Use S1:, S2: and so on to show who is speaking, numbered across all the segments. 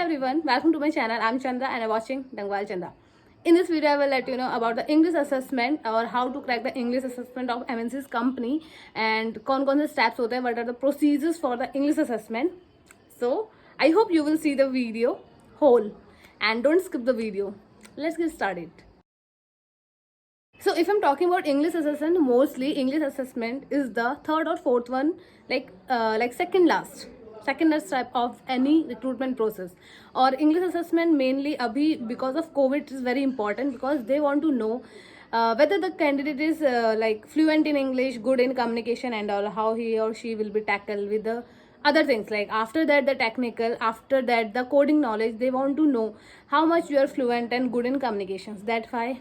S1: everyone, welcome to my channel. I'm Chandra and I'm watching Dangwal Chandra. In this video, I will let you know about the English assessment or how to crack the English assessment of MNC's company and कौन-कौन से steps होते हैं, what are the procedures for the English assessment. So, I hope you will see the video whole and don't skip the video. Let's get started. So if I'm talking about English assessment, mostly English assessment is the third or fourth one, like second last type of any recruitment process. Or English assessment mainly abhi because of COVID is very important because they want to know whether the candidate is like fluent in English, good in communication and all, how he or she will be tackled with the other things. Like after that the technical, after that the coding knowledge, they want to know how much you are fluent and good in communications. That's why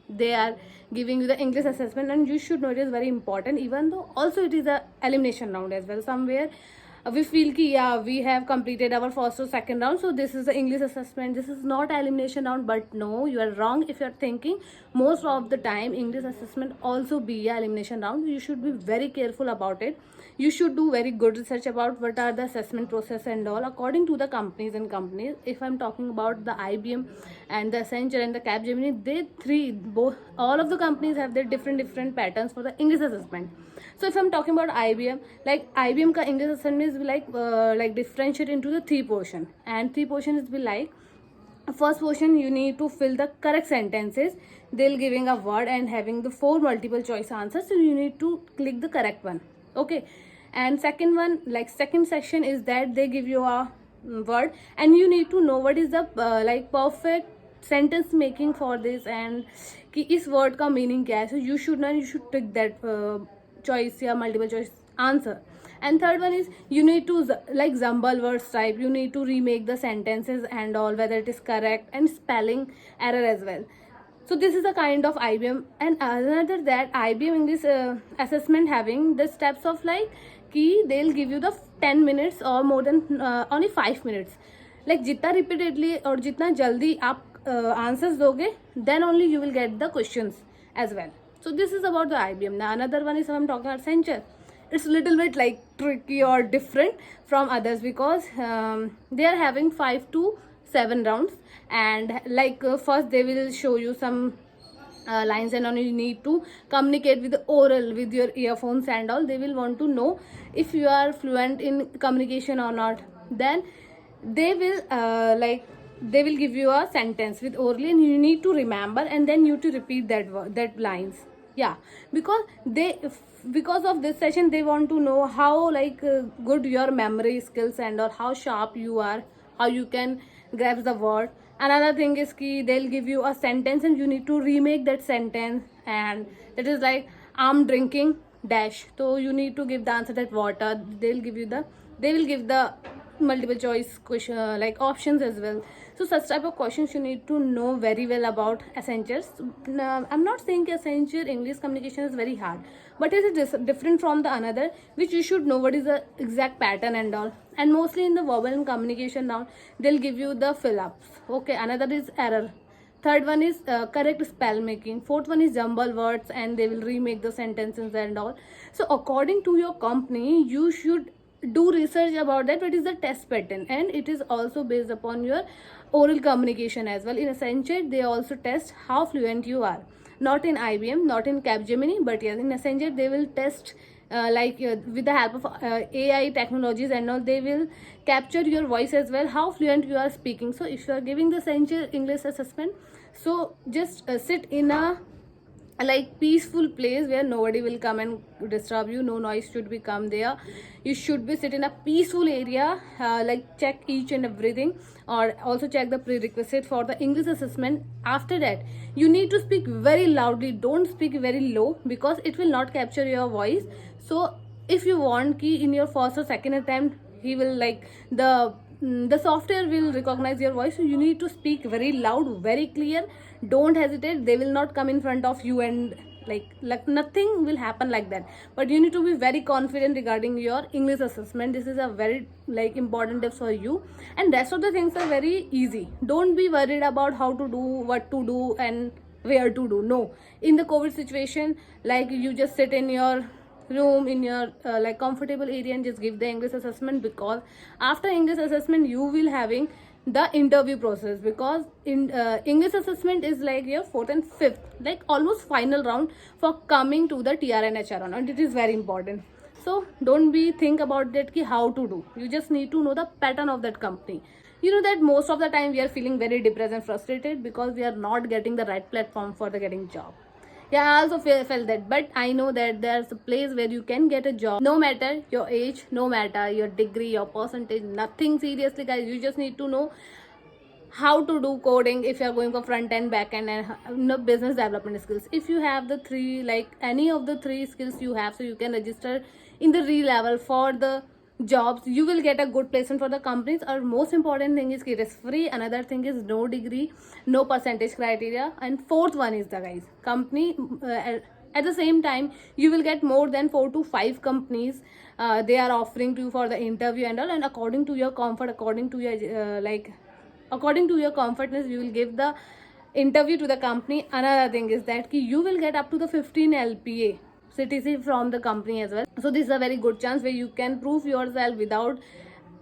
S1: they are giving you the English assessment, and you should know it is very important, even though also it is a elimination round as well. Somewhere we feel ki yeah, we have completed our first or second round, so this is the English assessment, this is not elimination round. But no, you are wrong if you are thinking. Most of the time English assessment also be a elimination round. You should be very careful about it. You should do very good research about what are the assessment process and all according to the companies. If I'm talking about the IBM and the Accenture and the Capgemini, they three both, all of the companies have their different patterns for the English assessment. So if I'm talking about IBM, like IBM ka English assessment is like differentiate into the three portion, and three portions will be like, first portion you need to fill the correct sentences. They'll giving a word and having the 4 multiple choice answers, so you need to click the correct one. Okay. And second one, like second section is that they give you a word and you need to know what is the like perfect sentence making for this and कि इस word का meaning क्या है. So you should know, you should pick that choice या multiple choice answer. And third one is you need to like jumble words type, you need to remake the sentences and all, whether it is correct, and spelling error as well. So this is a kind of IBM. And another that IBM English assessment having the steps of like कि they'll give you the 10 minutes or more than only 5 minutes. Like जितना repeatedly और जितना जल्दी आप answers दोगे, then only you will get the questions as well. So this is about the IBM. Now another one is I'm talking about Accenture. It's a little bit like tricky or different from others because they are having 5 to 7 rounds, and like first they will show you some lines and only you need to communicate with the oral with your earphones and all. They will want to know if you are fluent in communication or not. Then they will they will give you a sentence with orally and you need to remember, and then you to repeat that lines. Yeah, because of this session they want to know how good your memory skills and or how sharp you are, how you can grasp the word. Another thing is ki they'll give you a sentence and you need to remake that sentence, and that is like I'm drinking dash, so you need to give the answer that water. They will give the multiple choice question like options as well. So such type of questions you need to know very well about Accenture. I'm not saying Accenture English communication is very hard, but it is different from the another, which you should know what is the exact pattern and all. And mostly in the verbal and communication now they'll give you the fill ups. Okay, another is error. Third one is correct spell making. Fourth one is jumble words and they will remake the sentences and all. So according to your company you should do research about that, what is the test pattern, and it is also based upon your oral communication as well. In Accenture they also test how fluent you are, not in IBM, not in Capgemini, but yes in Accenture they will test with the help of AI technologies and all. They will capture your voice as well, how fluent you are speaking. So if you are giving the Accenture English assessment, so just sit in a like peaceful place where nobody will come and disturb you, no noise should be come there. You should be sit in a peaceful area, like check each and everything, or also check the prerequisite for the English assessment. After that you need to speak very loudly, don't speak very low because it will not capture your voice. So if you want ki in your first or second attempt he will like the software will recognize your voice, so you need to speak very loud, very clear. Don't hesitate, they will not come in front of you and like nothing will happen like that. But you need to be very confident regarding your English assessment. This is a very like important tip for you, and rest of the things are very easy. Don't be worried about how to do, what to do and where to do. No, in the COVID situation, like you just sit in your room in your like comfortable area and just give the English assessment, because after English assessment you will having the interview process, because in English assessment is like your fourth and fifth, like almost final round for coming to the TR and HR round, and it is very important. So don't be think about that ki how to do. You just need to know the pattern of that company. You know that most of the time we are feeling very depressed and frustrated because we are not getting the right platform for the getting job. Yeah, I also felt that, but I know that there's a place where you can get a job no matter your age, no matter your degree, your percentage, nothing. Seriously guys, you just need to know how to do coding if you are going for front end, back end, and business development skills. If you have the three, like any of the three skills you have, so you can register in the re-level for the jobs. You will get a good placement for the companies. Our most important thing is it is free. Another thing is no degree, no percentage criteria, and fourth one is the guys company. At the same time, you will get more than 4 to 5 companies. They are offering to you for the interview and all, and according to your comfort, according to your according to your comfortness, you will give the interview to the company. Another thing is that you will get up to the 15 LPA CTC from the company as well. So this is a very good chance where you can prove yourself without,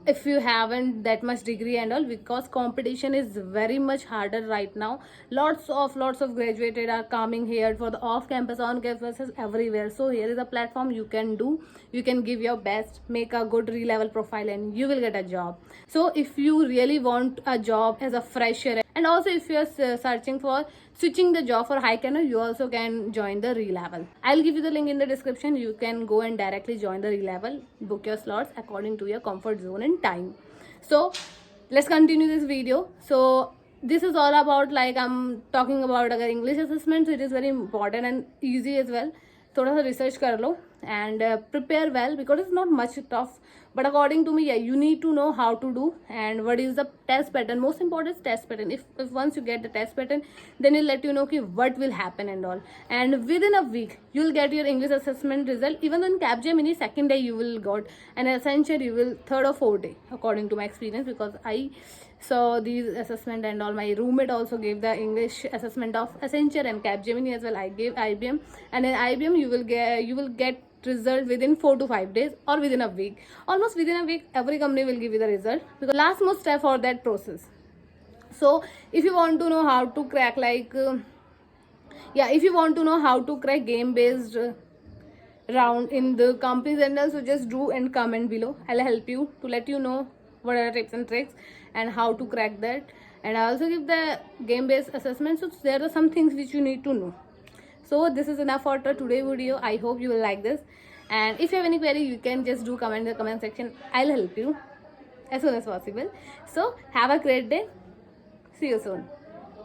S1: if you haven't that much degree and all, because competition is very much harder right now. Lots of graduated are coming here for the off campus, on campuses, everywhere. So here is a platform you can do. You can give your best, make a good re-level profile, and you will get a job. So if you really want a job as a fresher, and also if you are searching for switching the job for high career, you also can join the re-level. I'll give you the link in the description. You can go and directly join the re-level, book your slots according to your comfort zone and time. So let's continue this video. So this is all about, like I'm talking about अगर English assessment, so it is very important and easy as well. थोड़ा सा research कर लो and prepare well, because it's not much tough, but according to me, yeah, you need to know how to do and what is the test pattern. Most important is test pattern. If once you get the test pattern, then it'll let you know okay, what will happen and all, and within a week you'll get your English assessment result. Even in Capgemini, second day you will got, and Accenture you will third or fourth day, according to my experience, because I saw these assessment and all. My roommate also gave the English assessment of Accenture and Capgemini as well. I gave IBM, and in IBM you will get result within 4 to 5 days or within a week. Almost within a week every company will give you the result, because last most step for that process. So if you want to know how to crack if you want to know how to crack game based round in the companies and also, just do and comment below. I'll help you to let you know what are the tips and tricks and how to crack that. And I also give the game based assessment, so there are some things which you need to know. So this is enough for today's video. I hope you will like this, and if you have any query, you can just do comment in the comment section. I'll help you as soon as possible. So have a great day. See you soon.